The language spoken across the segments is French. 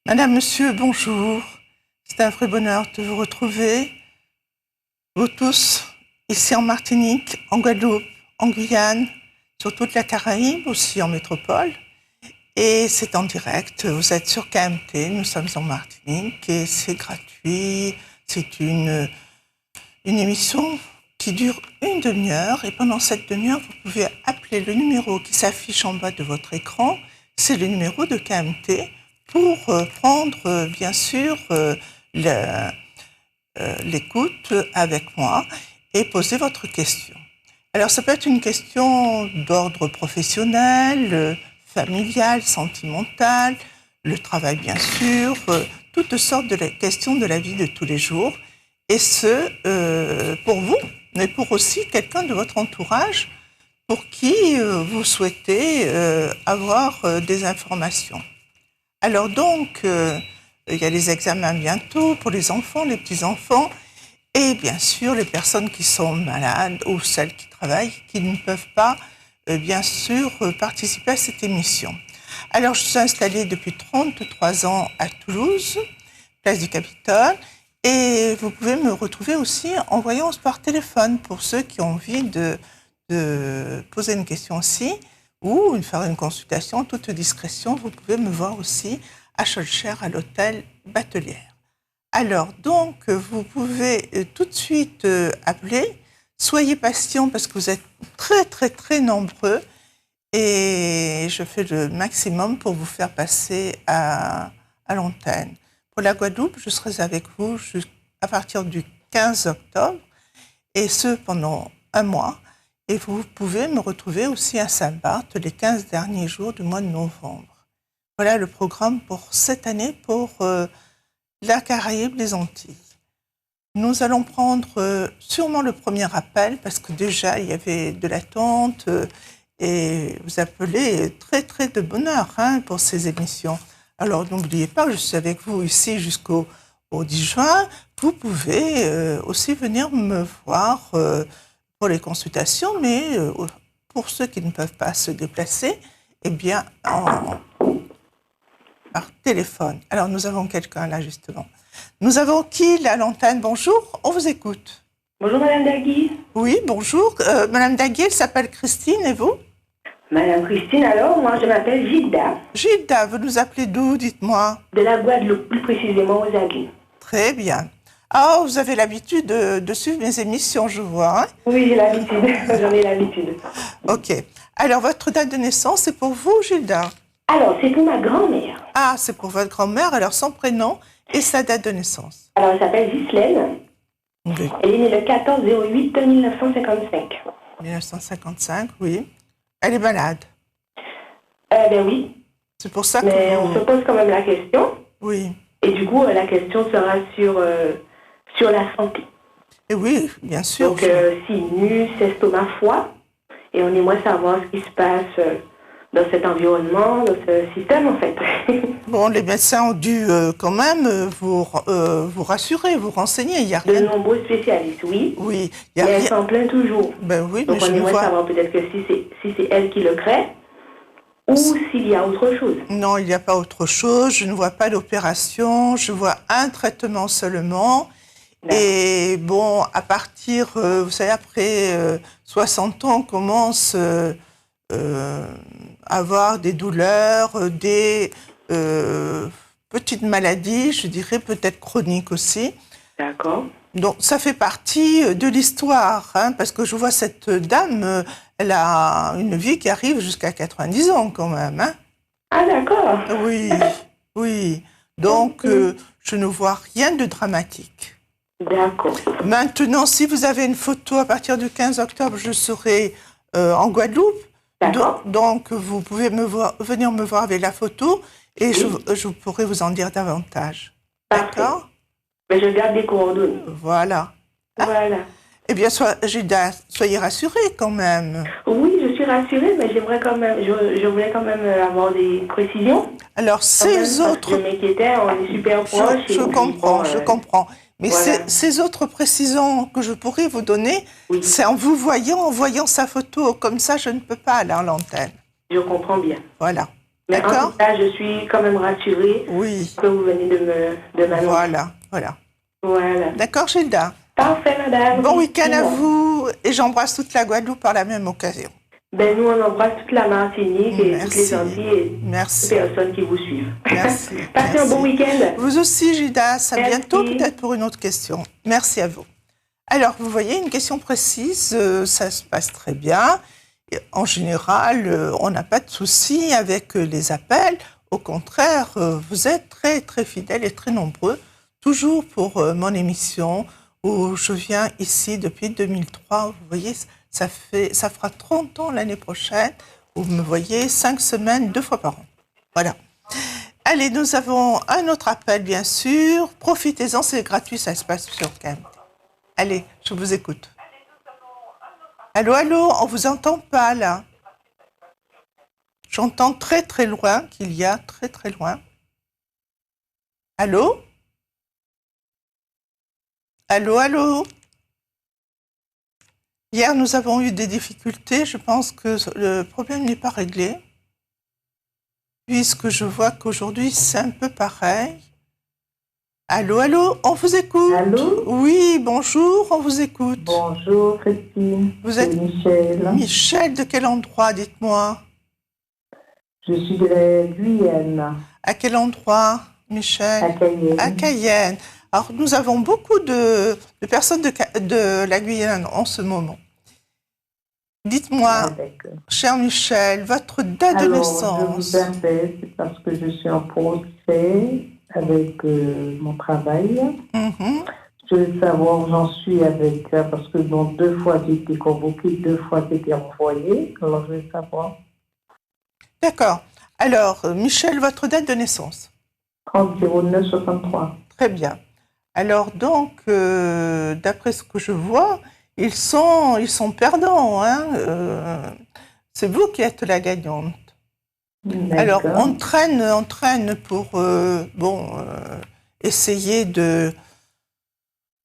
Madame, monsieur, bonjour. C'est un vrai bonheur de vous retrouver, vous tous, ici en Martinique, en Guadeloupe, en Guyane, sur toute la Caraïbe, aussi en métropole. Et c'est en direct, vous êtes sur KMT, nous sommes en Martinique et c'est gratuit. C'est une émission qui dure une demi-heure et pendant cette demi-heure, vous pouvez appeler le numéro qui s'affiche en bas de votre écran. C'est le numéro de KMT pour prendre, bien sûr, l'écoute avec moi et poser votre question. Alors, ça peut être une question d'ordre professionnel, familial, sentimental, le travail, bien sûr, toutes sortes de questions de la vie de tous les jours. Et ce, pour vous, mais pour aussi quelqu'un de votre entourage pour qui vous souhaitez avoir des informations. Alors donc, il y a les examens bientôt pour les enfants, les petits-enfants, et bien sûr les personnes qui sont malades ou celles qui travaillent, qui ne peuvent pas, bien sûr, participer à cette émission. Alors, je suis installée depuis 33 ans à Toulouse, place du Capitole, et vous pouvez me retrouver aussi en voyance par téléphone pour ceux qui ont envie de poser une question aussi, ou faire une consultation en toute discrétion. Vous pouvez me voir aussi à Schœlcher, à l'hôtel Batelière. Alors, donc, vous pouvez tout de suite appeler. Soyez patients parce que vous êtes très, très, très nombreux et je fais le maximum pour vous faire passer à l'antenne. Pour la Guadeloupe, je serai avec vous à partir du 15 octobre et ce pendant un mois. Et vous pouvez me retrouver aussi à Saint-Barth les 15 derniers jours du mois de novembre. Voilà le programme pour cette année pour la Caraïbe, les Antilles. Nous allons prendre sûrement le premier appel parce que déjà il y avait de l'attente et vous appelez très très de bonne heure pour ces émissions. Alors n'oubliez pas, je suis avec vous ici jusqu'au 10 juin. Vous pouvez aussi venir me voir pour les consultations, mais pour ceux qui ne peuvent pas se déplacer, eh bien, par téléphone. Alors, nous avons quelqu'un là, justement. Nous avons qui, là, à l'antenne? Bonjour, on vous écoute. Bonjour, Madame Dagui. Oui, bonjour. Madame Dagui, elle s'appelle Christine, et vous? Madame Christine, alors, moi, je m'appelle Gilda. Gilda, vous nous appelez d'où, dites-moi? De la Guadeloupe, plus précisément aux Aguilles. Très bien. Ah, vous avez l'habitude de suivre mes émissions, je vois. Hein? Oui, j'ai l'habitude. J'en ai l'habitude. Ok. Alors, votre date de naissance, c'est pour vous, Gilda? Alors, c'est pour ma grand-mère. Ah, c'est pour votre grand-mère. Alors, son prénom et sa date de naissance? Alors, elle s'appelle Ghislaine. Oui. Elle est née le 14/08/1955. 1955, oui. Elle est malade. Ben oui. C'est pour ça que mais on se pose quand même la question. Oui. Et du coup, la question sera sur la santé. Et oui, bien sûr. Donc, sinus, estomac, foie. Et on aimerait savoir ce qui se passe dans cet environnement, dans ce système, en fait. Bon, les médecins ont dû quand même vous rassurer, vous renseigner. Il y a rien. De nombreux spécialistes, oui. Oui. Mais elle s'en plaint toujours. Ben oui, donc mais on aimerait savoir peut-être que si c'est elle qui le crée, ou s'il y a autre chose. Non, il n'y a pas autre chose. Je ne vois pas d'opération. Je vois un traitement seulement. D'accord. Et bon, à partir, vous savez, après 60 ans, on commence à avoir des douleurs, des petites maladies, je dirais peut-être chroniques aussi. D'accord. Donc, ça fait partie de l'histoire, parce que je vois cette dame, elle a une vie qui arrive jusqu'à 90 ans quand même. Ah, d'accord. Oui, oui. Donc, je ne vois rien de dramatique. D'accord. Maintenant, si vous avez une photo, à partir du 15 octobre, je serai en Guadeloupe. D'accord. Donc, vous pouvez venir me voir avec la photo et oui. je pourrai vous en dire davantage. D'accord ? Mais je garde des coordonnées. Voilà. Voilà. Eh bien, Gilda, soyez rassurée quand même. Oui, je suis rassurée, mais j'aimerais quand même, je voulais quand même avoir des précisions. Alors, ces autres... Je m'inquiétais, on est super proches. Je comprends, je comprends. Mais voilà. ces autres précisions que je pourrais vous donner, oui. C'est en voyant sa photo. Comme ça, je ne peux pas aller à l'antenne. Je comprends bien. Voilà. Mais en D'accord? tout cas, je suis quand même rassurée Oui. que vous venez de m'annoncer. Voilà. Voilà. D'accord, Gilda? Parfait, madame. Bon week-end à Merci. vous et j'embrasse toute la Guadeloupe par la même occasion. Ben, nous, on embrasse toute la Martinique et toutes les Merci. Antilles et toutes les Merci. personnes qui vous suivent. Merci. Passez un bon week-end. Vous aussi, Gilda. À Merci. bientôt peut-être pour une autre question. Merci à vous. Alors, vous voyez, une question précise, ça se passe très bien. Et en général, on n'a pas de souci avec les appels. Au contraire, vous êtes très, très fidèles et très nombreux, toujours pour mon émission où je viens ici depuis 2003. Vous voyez, ça fera 30 ans l'année prochaine. Vous me voyez 5 semaines, 2 fois par an. Voilà. Allez, nous avons un autre appel, bien sûr. Profitez-en, c'est gratuit, ça se passe sur KMT. Allez, je vous écoute. Allô, on vous entend pas, là. J'entends très, très loin qu'il y a, très, très loin. Allô? Allô? Hier, nous avons eu des difficultés. Je pense que le problème n'est pas réglé. Puisque je vois qu'aujourd'hui, c'est un peu pareil. Allô, on vous écoute. Allô? Oui, bonjour, on vous écoute. Bonjour Christine. Vous êtes Michel. Michel, de quel endroit, dites-moi? Je suis de la Guyane. À quel endroit, Michel? À Cayenne. À Cayenne. Alors, nous avons beaucoup de personnes de la Guyane en ce moment. Dites-moi, cher Michel, votre date de naissance. Je vous appelle, c'est parce que je suis en procès avec mon travail. Je veux savoir où j'en suis avec, parce que bon, 2 fois j'ai été convoquée, 2 fois j'ai été envoyée. Alors je veux savoir. D'accord. Alors, Michel, votre date de naissance? 30-09-63. Très bien. Alors donc, d'après ce que je vois, ils sont perdants. Hein, c'est vous qui êtes la gagnante. Alors, on traîne pour essayer de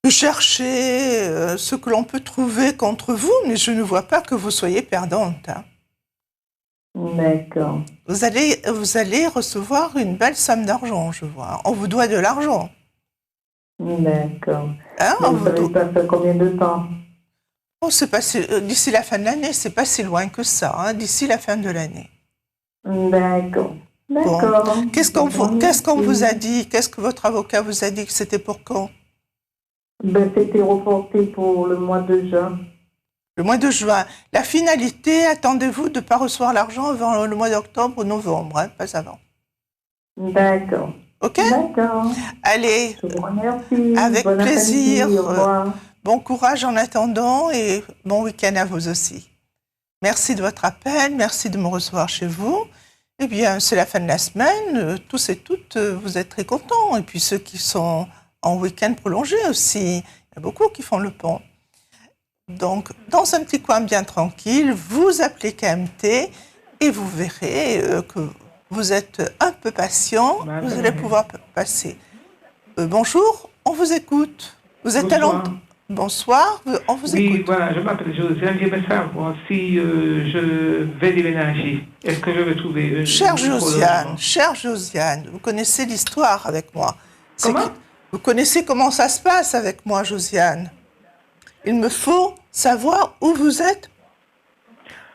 chercher ce que l'on peut trouver contre vous, mais je ne vois pas que vous soyez perdante. Hein. D'accord. Vous allez recevoir une belle somme d'argent, je vois. On vous doit de l'argent. D'accord. Hein, vous savez pas fait combien de temps? Oh, d'ici la fin de l'année, c'est pas si loin que ça, hein, d'ici la fin de l'année. D'accord. Bon. Qu'est-ce qu'on vous a dit? Qu'est-ce que votre avocat vous a dit que c'était pour quand? C'était reporté pour le mois de juin. Le mois de juin. La finalité, attendez-vous de ne pas recevoir l'argent avant le mois d'octobre ou novembre, hein, pas avant. D'accord. Ok? D'accord. Allez. Je vous remercie. Avec bon plaisir. Au revoir. Bon courage en attendant et bon week-end à vous aussi. Merci de votre appel, merci de me recevoir chez vous. Eh bien, c'est la fin de la semaine, tous et toutes, vous êtes très contents. Et puis ceux qui sont en week-end prolongé aussi, il y a beaucoup qui font le pont. Donc, dans un petit coin bien tranquille, vous appelez KMT et vous verrez que vous êtes un peu patient, vous allez pouvoir passer. Bonjour, on vous écoute. Vous êtes à Londres. Bonsoir, on vous écoute. Oui, voilà, je m'appelle Josiane. J'aimerais savoir si je vais déménager. Est-ce que je vais trouver... Chère Josiane, vous connaissez l'histoire avec moi. Comment? Vous connaissez comment ça se passe avec moi, Josiane. Il me faut savoir où vous êtes.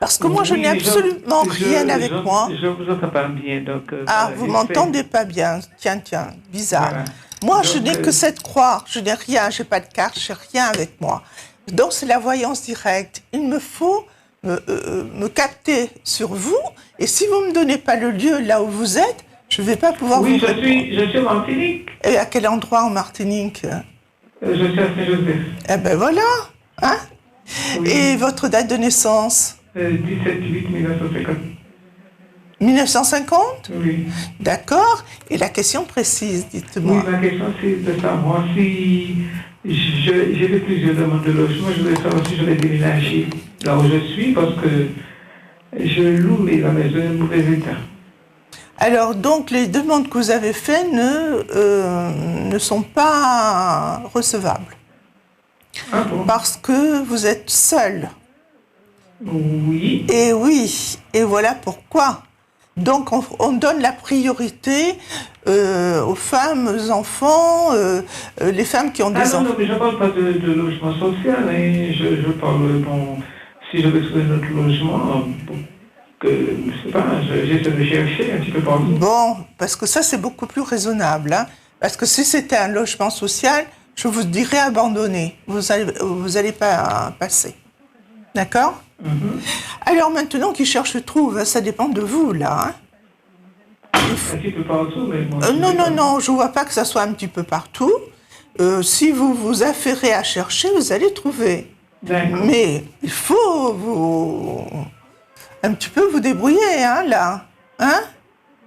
Parce que moi, je n'ai absolument rien avec moi. Je vous entends pas bien, donc... vous m'entendez pas bien. Tiens, bizarre. Voilà. Moi, je n'ai que cette croix, je n'ai rien, je n'ai pas de carte, je n'ai rien avec moi. Donc, c'est la voyance directe. Il me faut me capter sur vous, et si vous ne me donnez pas le lieu là où vous êtes, je ne vais pas pouvoir vous répondre. Oui, je suis en Martinique. Et à quel endroit en Martinique? Je suis à Saint-Joseph. Eh ben voilà, hein? Oui. Et votre date de naissance? 17/8/1950. 1950? Oui. D'accord. Et la question précise, dites-moi. Oui, ma question c'est de savoir si j'ai fait plusieurs demandes de logement, je voulais savoir si je vais déménager là où je suis parce que je loue mais la maison est en mauvais état. Alors donc les demandes que vous avez faites ne sont pas recevables. Ah bon? Parce que vous êtes seul. Oui. Et oui, et voilà pourquoi. Donc, on donne la priorité aux femmes, aux enfants, les femmes qui ont des enfants. Non, mais je ne parle pas de logement social. Hein. Je parle, bon, si je veux trouver notre logement, je ne sais pas, j'essaie de chercher un petit peu partout. Bon, parce que ça, c'est beaucoup plus raisonnable. Hein. Parce que si c'était un logement social, je vous dirais abandonner. Vous allez pas passer. D'accord? Alors maintenant, qui cherche trouve, ça dépend de vous, là. Hein. Un petit peu partout, mais moi... Non, je ne vois pas que ça soit un petit peu partout. Si vous vous affairez à chercher, vous allez trouver. D'accord. Mais il faut un petit peu vous débrouiller, hein, là. Hein?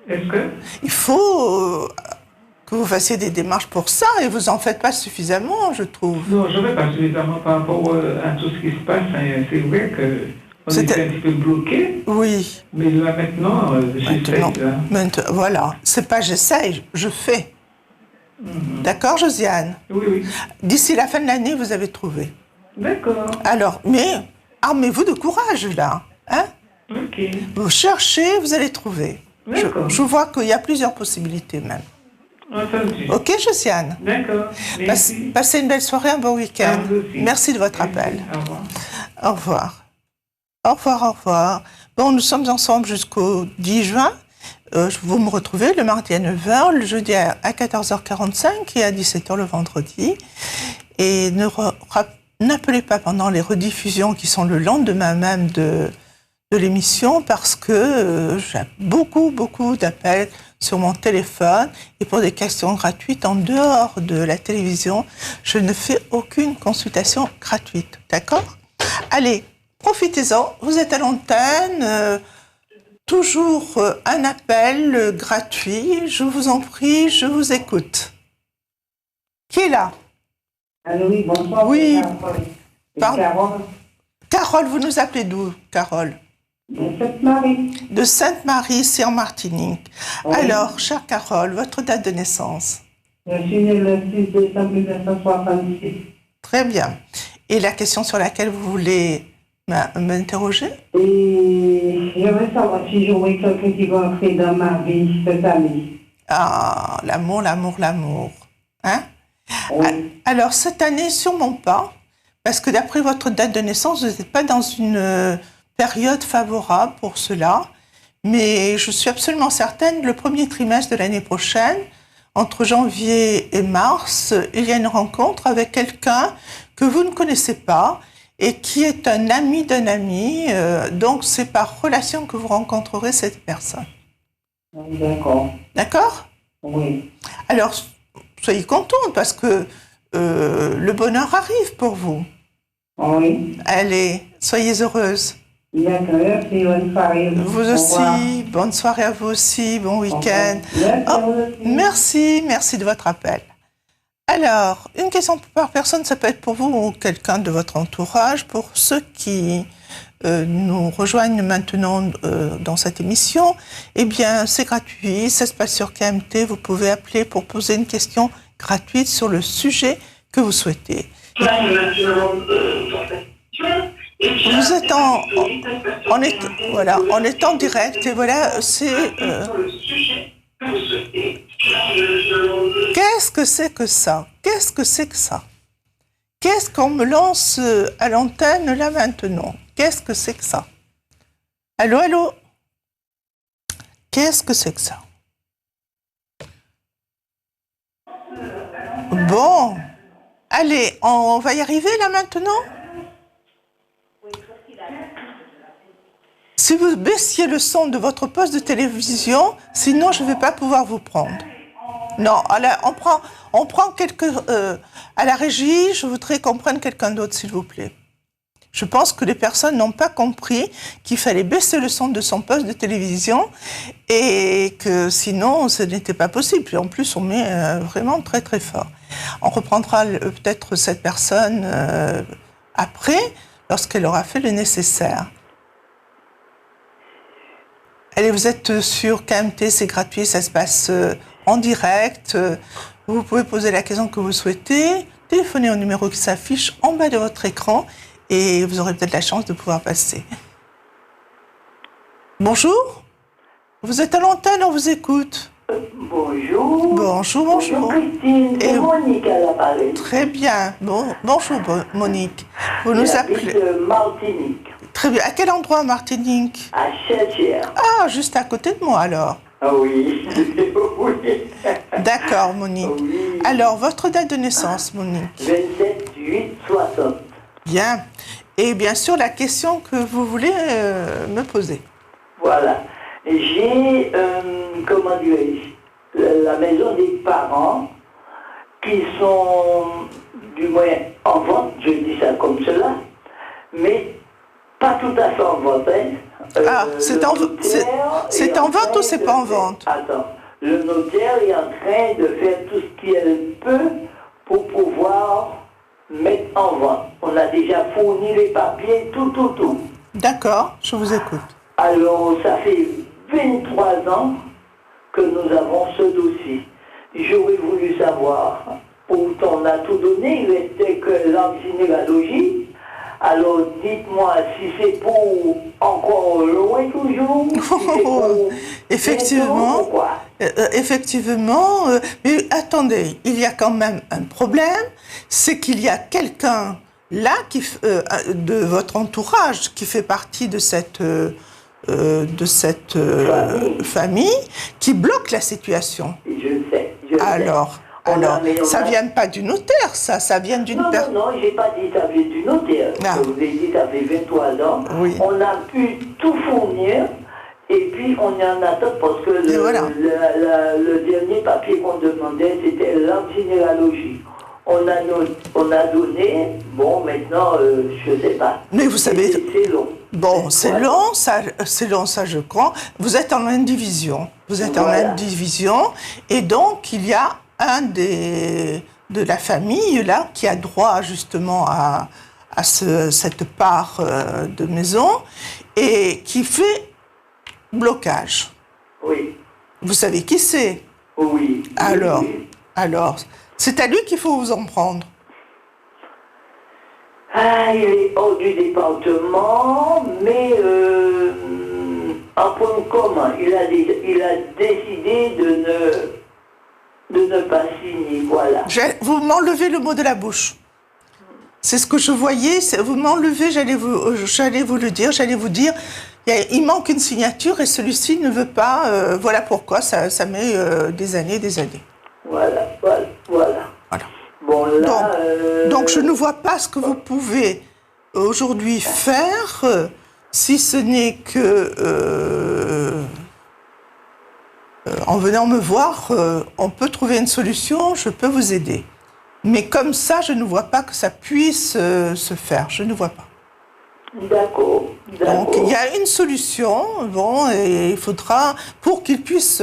Est-ce que... Il faut que vous fassiez des démarches pour ça, et vous n'en faites pas suffisamment, je trouve. Non, je ne fais pas suffisamment par rapport à tout ce qui se passe. Hein. C'est vrai qu'on était un petit peu bloqué. Oui. Mais là, maintenant, j'essaie. Voilà. C'est pas j'essaye, je fais. D'accord, Josiane? Oui. D'ici la fin de l'année, vous avez trouvé. D'accord. Alors, mais armez-vous de courage, là. Hein? Ok. Vous cherchez, vous allez trouver. Je vois qu'il y a plusieurs possibilités, même. Entendu. Ok, Josiane? D'accord. Merci. Passez une belle soirée, un bon week-end. Merci de votre appel. Au revoir. Au revoir. Bon, nous sommes ensemble jusqu'au 10 juin. Vous me retrouvez le mardi à 9h, le jeudi à 14h45 et à 17h le vendredi. Et n'appelez pas pendant les rediffusions qui sont le lendemain même de l'émission parce que j'ai beaucoup d'appels sur mon téléphone et pour des questions gratuites en dehors de la télévision, je ne fais aucune consultation gratuite. D'accord? Allez, profitez-en, vous êtes à l'antenne, toujours un appel gratuit, je vous en prie, je vous écoute. Qui est là? Allô, oui, bonsoir. Oui. Carole. Carole, vous nous appelez d'où, Carole? De Sainte-Marie. De Sainte-Marie, c'est en Martinique. Oui. Alors, chère Carole, votre date de naissance? Je suis née le 6 décembre 1966. Très bien. Et la question sur laquelle vous voulez m'interroger? Et j'aimerais savoir si j'aurais quelqu'un qui va entrer dans ma vie cette année. Ah, l'amour. Hein? Oui. Alors, cette année, sûrement pas, parce que d'après votre date de naissance, vous n'êtes pas dans une période favorable pour cela, mais je suis absolument certaine, le premier trimestre de l'année prochaine, entre janvier et mars, il y a une rencontre avec quelqu'un que vous ne connaissez pas et qui est un ami d'un ami, donc c'est par relation que vous rencontrerez cette personne. D'accord. D'accord? Oui. Alors, soyez contente parce que le bonheur arrive pour vous. Oui. Allez, soyez heureuse. D'accord, merci, bonne soirée. Vous aussi, bonne soirée à vous aussi, bon week-end. Merci de votre appel. Alors, une question par personne, ça peut être pour vous ou quelqu'un de votre entourage. Pour ceux qui nous rejoignent maintenant dans cette émission, eh bien, c'est gratuit, ça se passe sur KMT. Vous pouvez appeler pour poser une question gratuite sur le sujet que vous souhaitez. Vous êtes on est en direct et voilà, c'est... Qu'est-ce que c'est que ça? Qu'est-ce que c'est que ça? Qu'est-ce qu'on me lance à l'antenne là maintenant? Qu'est-ce que c'est que ça? Allô? Qu'est-ce que c'est que ça? Bon, allez, on va y arriver là maintenant? Si vous baissiez le son de votre poste de télévision, sinon je ne vais pas pouvoir vous prendre. Non, on prend à la régie, je voudrais qu'on prenne quelqu'un d'autre, s'il vous plaît. Je pense que les personnes n'ont pas compris qu'il fallait baisser le son de son poste de télévision et que sinon, ce n'était pas possible. Puis en plus, on met vraiment très très fort. On reprendra peut-être cette personne après, lorsqu'elle aura fait le nécessaire. Allez, vous êtes sur KMT, c'est gratuit, ça se passe en direct. Vous pouvez poser la question que vous souhaitez, téléphonez au numéro qui s'affiche en bas de votre écran et vous aurez peut-être la chance de pouvoir passer. Bonjour. Vous êtes à l'antenne, on vous écoute. Bonjour. Bonjour. Bonjour Christine, c'est Monique à l'appareil. Très bien. Bonjour Monique. Vous nous appelez Martinique. Très bien. À quel endroit, Martinique? À Chêchière. Ah, juste à côté de moi alors. Ah oui. Oui. D'accord, Monique. Oui. Alors, votre date de naissance, Monique? 27/8/60. Bien. Et bien sûr, la question que vous voulez me poser. Voilà. J'ai, comment dirais-je, la maison des parents qui sont, du moins, en vente, je dis ça comme cela, mais pas tout à fait en vente. C'est en vente ou c'est pas en vente? Attends, le notaire est en train de faire tout ce qu'il peut pour pouvoir mettre en vente. On a déjà fourni les papiers, tout. D'accord, je vous écoute. Alors, ça fait 23 ans que nous avons ce dossier. J'aurais voulu savoir, pourtant on a tout donné, il restait que l'arbre généalogie. Alors dites-moi si c'est pour encore loin toujours, si c'est pour effectivement, bientôt, quoi. Effectivement, mais attendez, il y a quand même un problème, c'est qu'il y a quelqu'un là de votre entourage qui fait partie de cette famille qui bloque la situation. Je sais. Alors, ça ne vient pas du notaire, ça vient d'une personne. Non, je n'ai pas dit ça vient du notaire. Ah. Je vous ai dit ça fait 23 ans. Oui. On a pu tout fournir et puis on est en attente parce que le dernier papier qu'on demandait, c'était l'arbre généalogie. On a donné, bon maintenant, je ne sais pas. Mais vous savez, c'est long. Bon, c'est long, ça je crois. Vous êtes en indivision. Et donc il y a un de la famille là qui a droit justement à cette part de maison et qui fait blocage. Oui. Vous savez qui c'est? Oui. Alors, Oui. C'est à lui qu'il faut vous en prendre. Ah, il est hors du département, mais en point commun, il a décidé de ne pas signer, voilà. Vous m'enlevez le mot de la bouche. C'est ce que je voyais, vous m'enlevez, j'allais vous le dire, j'allais vous dire, il manque une signature et celui-ci ne veut pas, voilà pourquoi ça met des années. Voilà. Bon, là, donc je ne vois pas ce que vous pouvez aujourd'hui faire, si ce n'est que en venant me voir, on peut trouver une solution, je peux vous aider. Mais comme ça, je ne vois pas que ça puisse se faire, je ne vois pas. D'accord. Donc il y a une solution, bon, et il faudra, pour qu'il puisse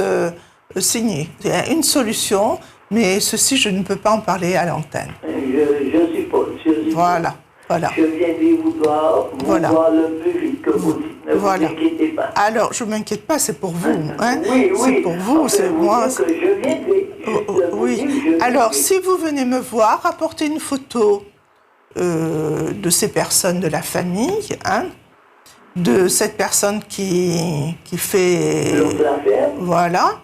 signer, il y a une solution, mais ceci, je ne peux pas en parler à l'antenne. Je suppose. Voilà. Je viendrai vous voir le plus vite que vous. Ne vous inquiétez pas. Alors, je ne m'inquiète pas, c'est pour vous. Hein? Oui. C'est pour vous, c'est moi. Que je viendrai. Oui. Alors, si vous venez me voir, apportez une photo de ces personnes de la famille, hein, de cette personne qui fait... Voilà.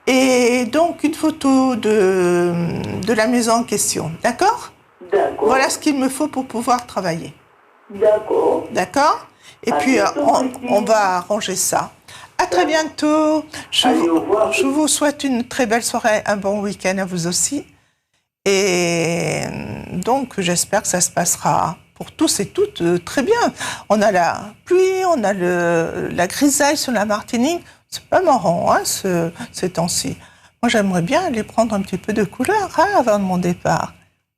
Et donc, une photo de la maison en question. D'accord ? D'accord. Voilà ce qu'il me faut pour pouvoir travailler. D'accord. D'accord ? Et puis, on va arranger ça. À très bientôt. Je vous souhaite une très belle soirée, un bon week-end à vous aussi. Et donc, j'espère que ça se passera pour tous et toutes très bien. On a la pluie, on a la grisaille sur la Martinique. C'est pas marrant, hein, ces temps-ci. Moi, j'aimerais bien aller prendre un petit peu de couleur avant mon départ.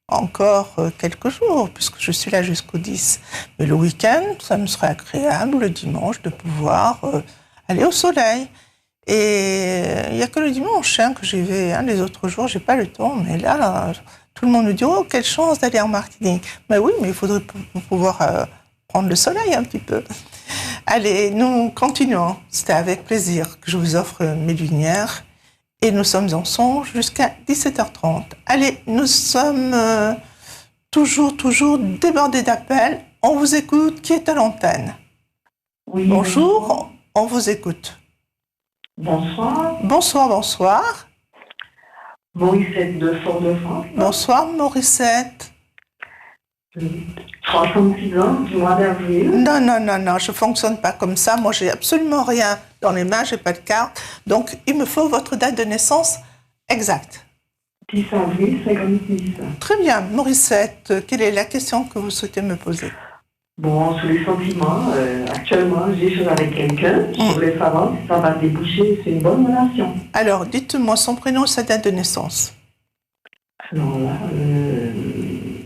Encore quelques jours, puisque je suis là jusqu'au 10. Mais le week-end, ça me serait agréable, le dimanche, de pouvoir aller au soleil. Et il n'y a que le dimanche que j'y vais. Hein. Les autres jours, j'ai pas le temps. Mais là, tout le monde me dit « Oh, quelle chance d'aller en Martinique !» Mais oui, mais il faudrait pouvoir prendre le soleil un petit peu. Allez, nous continuons. C'était avec plaisir que je vous offre mes lumières. Et nous sommes ensemble jusqu'à 17h30. Allez, nous sommes toujours débordés d'appels. On vous écoute. Qui est à l'antenne ? Oui. Bonjour, on vous écoute. Bonsoir. Bonsoir, bonsoir. Morissette de Fort-de-France. Bonsoir, Morissette. 66 ans, du mois d'avril. Non, non, non, non, je ne fonctionne pas comme ça. Moi, j'ai absolument rien dans les mains, je n'ai pas de carte. Donc, il me faut votre date de naissance exacte. 10 avril 56. Très bien. Morissette, quelle est la question que vous souhaitez me poser? Bon, sur les sentiments, actuellement, j'échange avec quelqu'un. Je voulais savoir si ça va déboucher sur une bonne relation. Alors, dites-moi son prénom et sa date de naissance. Alors là,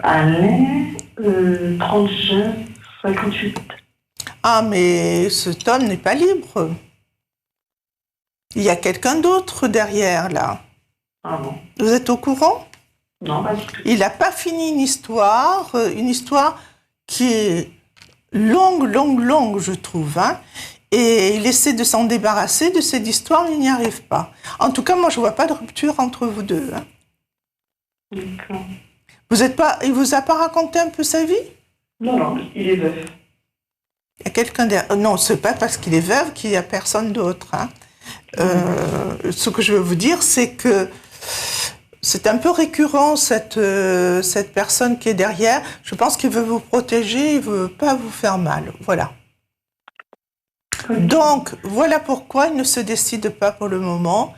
Alain, 30 juin 58. Ah, mais cet homme n'est pas libre. Il y a quelqu'un d'autre derrière, là. Ah bon? Vous êtes au courant? Non, pas du tout. Il n'a pas fini une histoire qui est longue, longue, longue, je trouve. Hein, et il essaie de s'en débarrasser de cette histoire, mais il n'y arrive pas. En tout cas, moi, je ne vois pas de rupture entre vous deux. Hein. D'accord. Il vous a pas raconté un peu sa vie? Non, non, il est veuf. Il y a quelqu'un derrière. Non, c'est pas parce qu'il est veuve qu'il n'y a personne d'autre. Hein. Ce que je veux vous dire, c'est que c'est un peu récurrent, cette personne qui est derrière. Je pense qu'il veut vous protéger, il ne veut pas vous faire mal. Voilà. Donc, voilà pourquoi il ne se décide pas pour le moment.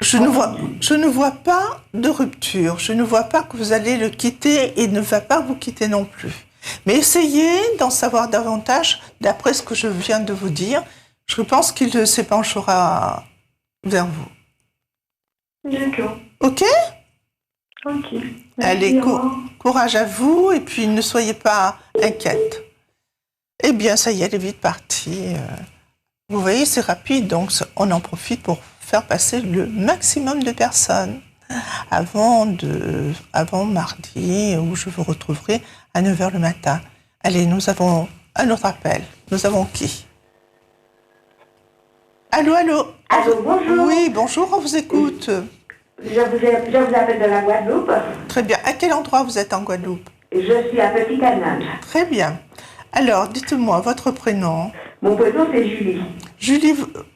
Je ne vois pas de rupture. Je ne vois pas que vous allez le quitter et il ne va pas vous quitter non plus. Mais essayez d'en savoir davantage d'après ce que je viens de vous dire. Je pense qu'il s'épanchera vers vous. D'accord. OK? Ok. Allez, courage à vous et puis ne soyez pas inquiète. Eh bien, ça y est, elle est vite partie. Vous voyez, c'est rapide, donc on en profite pour faire passer le maximum de personnes avant mardi, où je vous retrouverai à 9h le matin. Allez, nous avons un autre appel. Nous avons qui? Allô, allô? Allô, bonjour. Oui, bonjour, on vous écoute. Je vous appelle de la Guadeloupe. Très bien. À quel endroit vous êtes en Guadeloupe? Je suis à Petit Canal. Très bien. Alors, dites-moi votre prénom. Mon prénom, c'est Julie. Julie,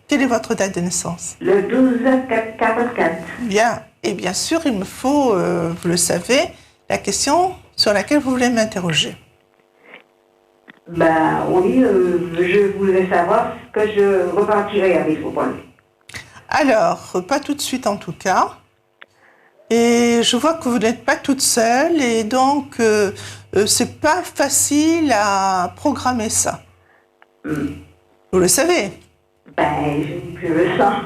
quelle est votre date de naissance? Le 12-44. Bien. Et bien sûr, il me faut, vous le savez, la question sur laquelle vous voulez m'interroger. Ben oui, je voulais savoir ce que je repartirai avec vous. Alors, pas tout de suite en tout cas. Et je vois que vous n'êtes pas toute seule et donc c'est pas facile à programmer ça. Vous le savez? Ben, je le sens.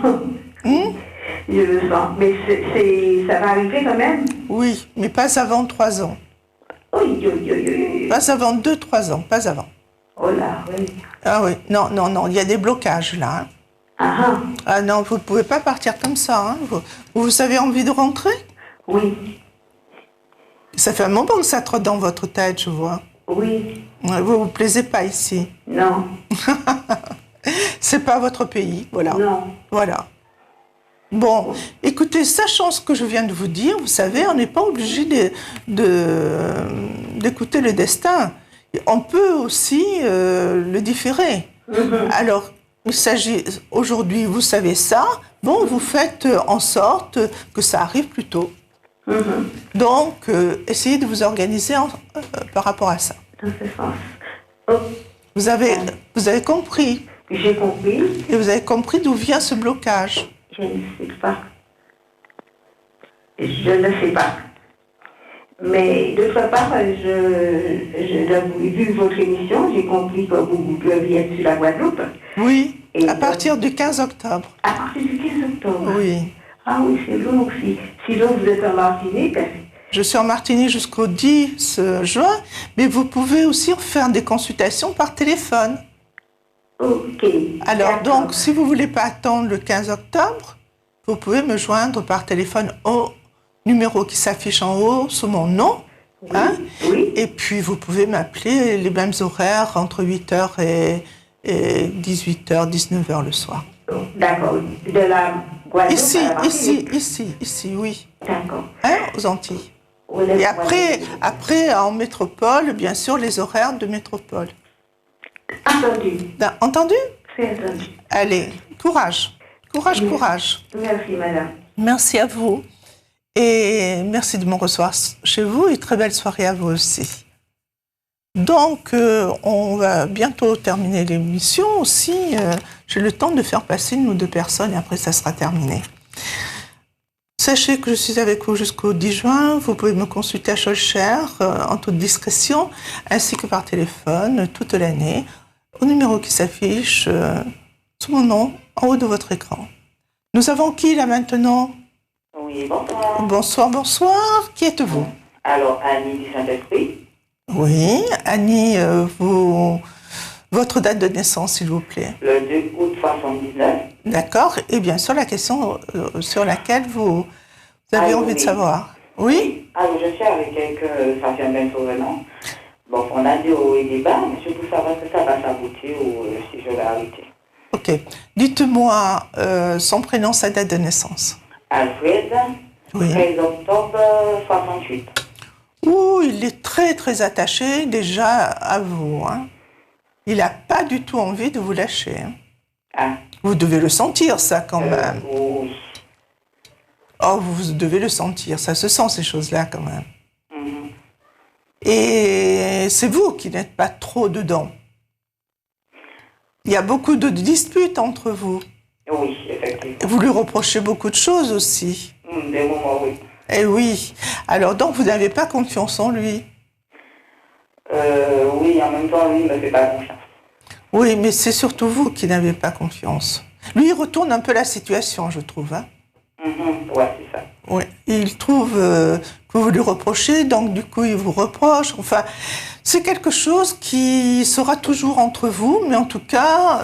Je le sens. Mais ça va arriver quand même? Oui, mais pas avant 3 ans. Oui, oui, oui, oui. Pas avant 2-3 ans, pas avant. Oh là, oui. Ah oui, non, non, non, il y a des blocages là. Hein. Ah, Ah non, vous ne pouvez pas partir comme ça. Hein. Vous avez envie de rentrer? oui. Ça fait un moment que ça trotte dans votre tête, je vois. Oui. Vous ne vous plaisez pas ici. Non. C'est pas votre pays, voilà. Non. Voilà. Bon, écoutez, sachant ce que je viens de vous dire, vous savez, on n'est pas obligé d'écouter le destin. On peut aussi le différer. Alors, il s'agit, aujourd'hui, vous savez ça, bon, vous faites en sorte que ça arrive plus tôt. Donc, essayez de vous organiser par rapport à ça. Dans ce sens. Oh. Vous avez compris. J'ai compris. Et vous avez compris d'où vient ce blocage. Je ne sais pas. Je ne sais pas. Mais d'autre part, vu votre émission, j'ai compris que vous deviez être sur la Guadeloupe. Oui, et à partir du 15 octobre. À partir du 15 octobre? Oui. Ah oui, c'est long aussi. Sinon, vous êtes en Martinique? Je suis en Martinique jusqu'au 10 juin, mais vous pouvez aussi faire des consultations par téléphone. Ok. Alors, donc, si vous ne voulez pas attendre le 15 octobre, vous pouvez me joindre par téléphone au numéro qui s'affiche en haut sous mon nom. Oui. Hein, oui. Et puis, vous pouvez m'appeler les mêmes horaires entre 8h et 18h, 19h le soir. D'accord. De la Guadeloupe Ici, oui. D'accord. Hein, aux Antilles. Et après, en métropole, bien sûr, les horaires de métropole. Entendu. Entendu? C'est entendu. Allez, courage. Courage, Oui. courage. Merci, madame. Merci à vous. Et merci de me recevoir chez vous et très belle soirée à vous aussi. Donc, on va bientôt terminer l'émission aussi. J'ai le temps de faire passer 1 ou 2 personnes et après ça sera terminé. Sachez que je suis avec vous jusqu'au 10 juin. Vous pouvez me consulter à Schœlcher en toute discrétion, ainsi que par téléphone toute l'année, au numéro qui s'affiche sous mon nom en haut de votre écran. Nous avons qui là maintenant? Oui, bonsoir. Bonsoir, bonsoir. Qui êtes-vous? Alors, Annie du Saint-Esprit. Oui, Annie, votre date de naissance, s'il vous plaît. Le 2 août 79. D'accord. Et bien sûr, la question sur laquelle vous avez envie de savoir. Oui? Alors, je suis avec quelqu'un, ça fait bientôt 1 an. Bon, on a dit au débat, mais je veux savoir si ça va s'aboutir ou si je vais arrêter. Ok. Dites-moi son prénom, sa date de naissance. Alfred, Oui. 13 octobre 68. Ouh, il est très, très attaché déjà à vous. Hein. Il n'a pas du tout envie de vous lâcher. Hein. Ah. Vous devez le sentir, ça, quand même. Oui. Oh, vous devez le sentir. Ça se sent, ces choses-là, quand même. Mhm. Et c'est vous qui n'êtes pas trop dedans. Il y a beaucoup de disputes entre vous. Oui, effectivement. Vous lui reprochez beaucoup de choses aussi. Des moments, oui. Eh oui. Alors, donc, vous n'avez pas confiance en lui. Oui, en même temps, lui ne me fait pas confiance. Oui, mais c'est surtout vous qui n'avez pas confiance. Lui, il retourne un peu la situation, je trouve. Hein. Ouais, c'est ça. Oui. Il trouve que vous lui reprochez, donc du coup, il vous reproche. Enfin, c'est quelque chose qui sera toujours entre vous, mais en tout cas,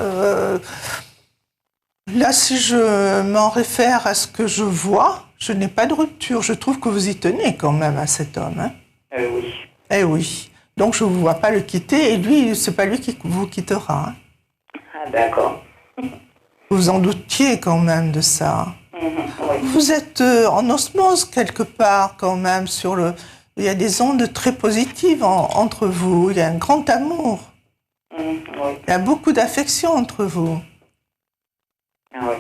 là, si je m'en réfère à ce que je vois, je n'ai pas de rupture. Je trouve que vous y tenez quand même à cet homme. Hein. Oui. Eh oui. Donc, je ne vous vois pas le quitter, et lui, c'est pas lui qui vous quittera. Hein. Ah, d'accord. Vous en doutiez quand même de ça. Oui. Vous êtes en osmose quelque part quand même sur le... Il y a des ondes très positives entre vous. Il y a un grand amour. Oui. Il y a beaucoup d'affection entre vous. Ah, oui.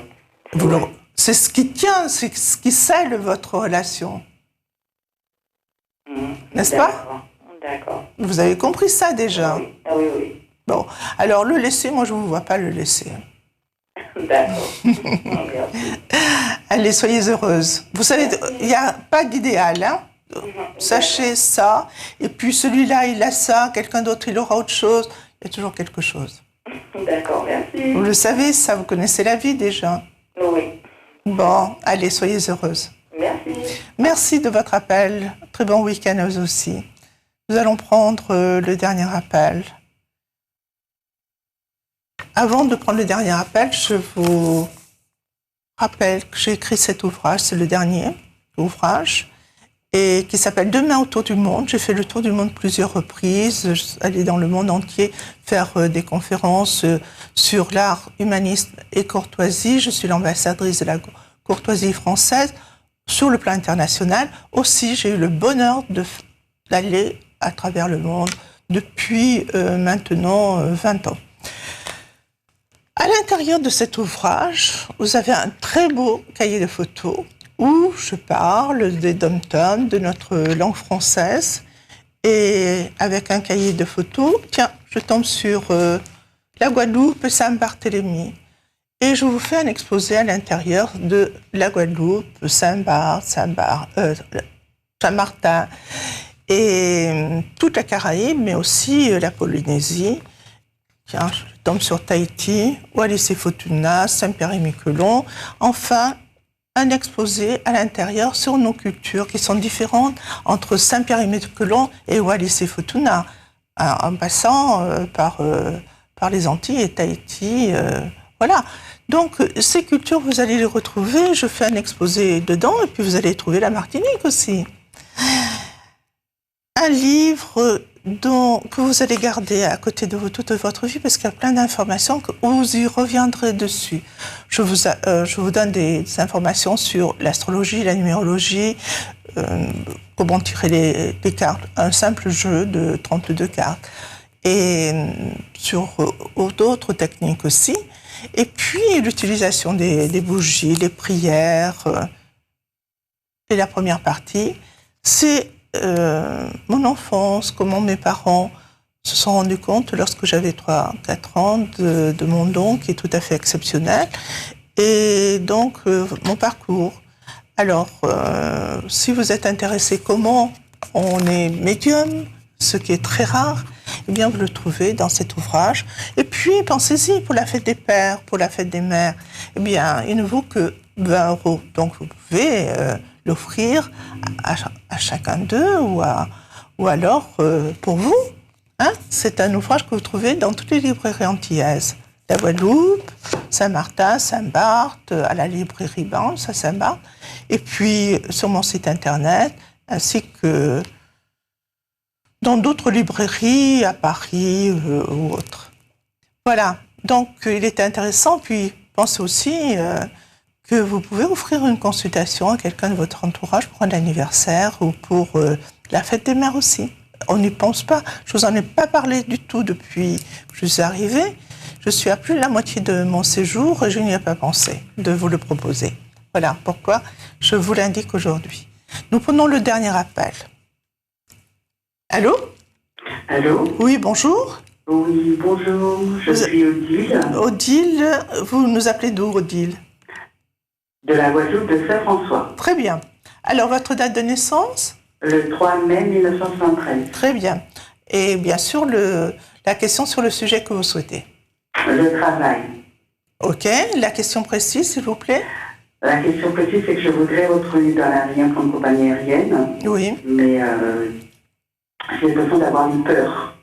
C'est ce qui tient, c'est ce qui scelle votre relation. N'est-ce pas? D'accord. Vous avez compris ça déjà? Oui. Ah, oui, oui. Bon, alors le laisser, moi je ne vous vois pas le laisser. D'accord. Merci. Allez, soyez heureuse. Vous savez, il n'y a pas d'idéal, hein? Sachez ça. Et puis celui-là, il a ça, quelqu'un d'autre, il aura autre chose. Il y a toujours quelque chose. D'accord, merci. Vous le savez, ça, vous connaissez la vie déjà. Oui. Bon, allez, soyez heureuse. Merci. Merci de votre appel. Très bon week-end à vous aussi. Nous allons prendre le dernier appel. Avant de prendre le dernier appel, je vous rappelle que j'ai écrit cet ouvrage, c'est le dernier ouvrage, et qui s'appelle Demain autour du monde. J'ai fait le tour du monde plusieurs reprises, je suis allée dans le monde entier faire des conférences sur l'art, humanisme et courtoisie. Je suis l'ambassadrice de la courtoisie française sur le plan international. Aussi, j'ai eu le bonheur d'aller à travers le monde depuis maintenant 20 ans. À l'intérieur de cet ouvrage, vous avez un très beau cahier de photos où je parle des dom-toms, de notre langue française. Et avec un cahier de photos, tiens, je tombe sur la Guadeloupe et Saint-Barthélemy. Et je vous fais un exposé à l'intérieur de la Guadeloupe, Saint-Martin et toute la Caraïbe, mais aussi la Polynésie. Tiens, je tombe sur Tahiti, Wallis-et-Futuna, Saint-Pierre-et-Miquelon. Enfin, un exposé à l'intérieur sur nos cultures qui sont différentes entre Saint-Pierre-et-Miquelon et Wallis-et-Futuna, en passant par les Antilles et Tahiti. Voilà. Donc, ces cultures, vous allez les retrouver. Je fais un exposé dedans et puis vous allez trouver la Martinique aussi. Un livre que vous allez garder à côté de vous toute votre vie parce qu'il y a plein d'informations que vous y reviendrez dessus. Je vous donne des informations sur l'astrologie, la numérologie, comment tirer les cartes, un simple jeu de 32 cartes. et sur d'autres techniques aussi. Et puis l'utilisation des bougies, les prières. Et la première partie, c'est mon enfance, comment mes parents se sont rendus compte lorsque j'avais 3-4 ans de mon don qui est tout à fait exceptionnel. Et donc, mon parcours. Alors, si vous êtes intéressé comment on est médium, ce qui est très rare, eh bien, vous le trouvez dans cet ouvrage. Et puis, pensez-y, pour la fête des pères, pour la fête des mères, eh bien, il ne vaut que 20 €. Donc, vous pouvez l'offrir à chacun d'eux ou alors pour vous. Hein? C'est un ouvrage que vous trouvez dans toutes les librairies antillaises. La Guadeloupe, Saint-Martin, Saint-Barth, à la librairie Banse, à Saint-Barth, et puis sur mon site internet, ainsi que dans d'autres librairies à Paris ou autres. Voilà, donc il était intéressant, puis pensez aussi que vous pouvez offrir une consultation à quelqu'un de votre entourage pour un anniversaire ou pour la fête des mères aussi. On n'y pense pas. Je vous en ai pas parlé du tout depuis que je suis arrivée. Je suis à plus de la moitié de mon séjour et je n'y ai pas pensé de vous le proposer. Voilà pourquoi je vous l'indique aujourd'hui. Nous prenons le dernier appel. Allô? Allô? Oui, bonjour. Oui, bonjour, je suis Odile. Odile, vous nous appelez d'où, Odile? De la Guadeloupe de Saint-François. Très bien. Alors, votre date de naissance? Le 3 mai 1973. Très bien. Et bien sûr, la question sur le sujet que vous souhaitez. Le travail. Ok. La question précise, s'il vous plaît? La question précise, c'est que je voudrais retourner dans l'aérien pour une compagnie aérienne. Oui. Mais j'ai besoin d'avoir une peur.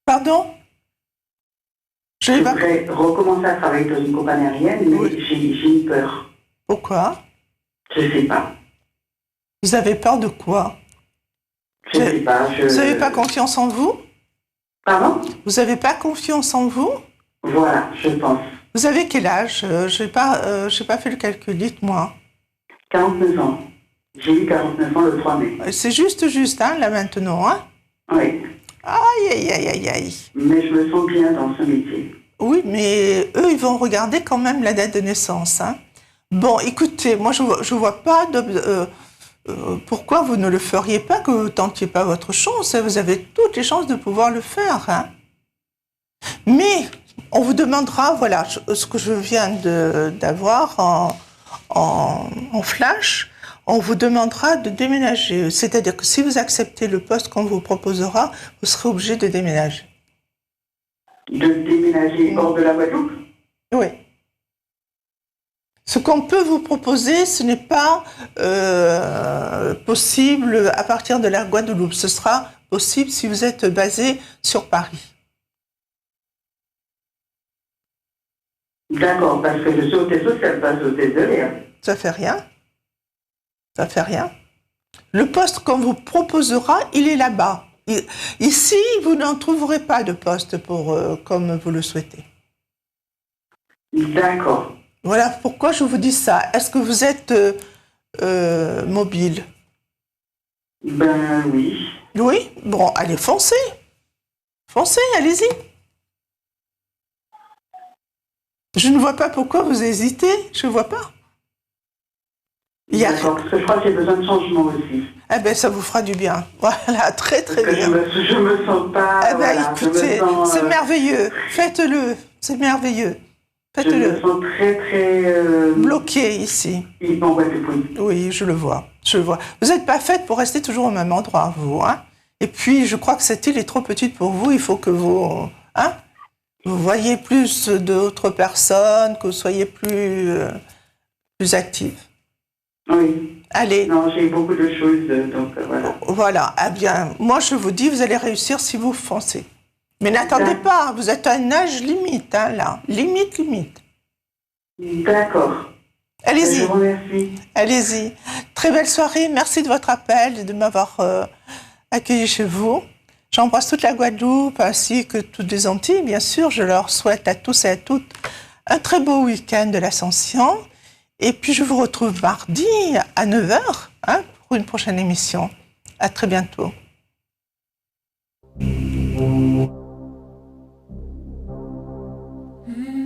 Pardon? Je voudrais recommencer à travailler dans une compagnie aérienne, mais oui. J'ai une peur. Pourquoi? Je ne sais pas. Vous avez peur de quoi? Je ne sais pas. Vous n'avez pas confiance en vous? Pardon? Vous n'avez pas confiance en vous? Voilà, je pense. Vous avez quel âge? Je n'ai pas fait le calcul, dites-moi. 49 ans. J'ai eu 49 ans le 3 mai. C'est juste, hein, là maintenant, hein? Oui. Aïe. Mais je me sens bien dans ce métier. Oui, mais eux, ils vont regarder quand même la date de naissance, hein? Bon, écoutez, moi, je ne vois pas pourquoi vous ne le feriez pas, que vous ne tentiez pas votre chance. Vous avez toutes les chances de pouvoir le faire, hein? Mais on vous demandera, voilà, ce que je viens d'avoir en flash, on vous demandera de déménager. C'est-à-dire que si vous acceptez le poste qu'on vous proposera, vous serez obligé de déménager. De déménager hors de la Guadeloupe? Oui. Ce qu'on peut vous proposer, ce n'est pas possible à partir de la Guadeloupe. Ce sera possible si vous êtes basé sur Paris. D'accord, parce que je suis hôtesse sociale, pas hôtesse de l'air. Ça fait rien. Ça fait rien. Le poste qu'on vous proposera, il est là-bas. Ici, vous n'en trouverez pas de poste comme vous le souhaitez. D'accord. Voilà pourquoi je vous dis ça. Est-ce que vous êtes mobile? Ben oui. Oui? Bon, allez, foncez. Foncez, allez-y. Je ne vois pas pourquoi vous hésitez. Je ne vois pas. D'accord, parce que je crois que j'ai besoin de changement aussi. Eh bien, ça vous fera du bien. Voilà, très bien. Je me sens pas... Eh bien, écoutez, c'est merveilleux. Faites-le. C'est merveilleux. Faites-le. Je me sens très... bloqué ici. Oui, je le vois. Vous n'êtes pas faite pour rester toujours au même endroit, vous. Hein? Et puis, je crois que cette île est trop petite pour vous. Il faut que vous... Hein? Vous voyez plus d'autres personnes, que vous soyez plus active. Oui. Allez. Non, j'ai beaucoup de choses, donc voilà. Voilà. Eh bien, moi, je vous dis, vous allez réussir si vous foncez. Mais n'attendez pas, vous êtes à un âge limite, hein, là. Limite. D'accord. Allez-y. Je vous remercie. Allez-y. Très belle soirée. Merci de votre appel et de m'avoir accueilli chez vous. J'embrasse toute la Guadeloupe ainsi que toutes les Antilles, bien sûr. Je leur souhaite à tous et à toutes un très beau week-end de l'Ascension. Et puis, je vous retrouve mardi à 9h hein, pour une prochaine émission. À très bientôt. Mm-hmm.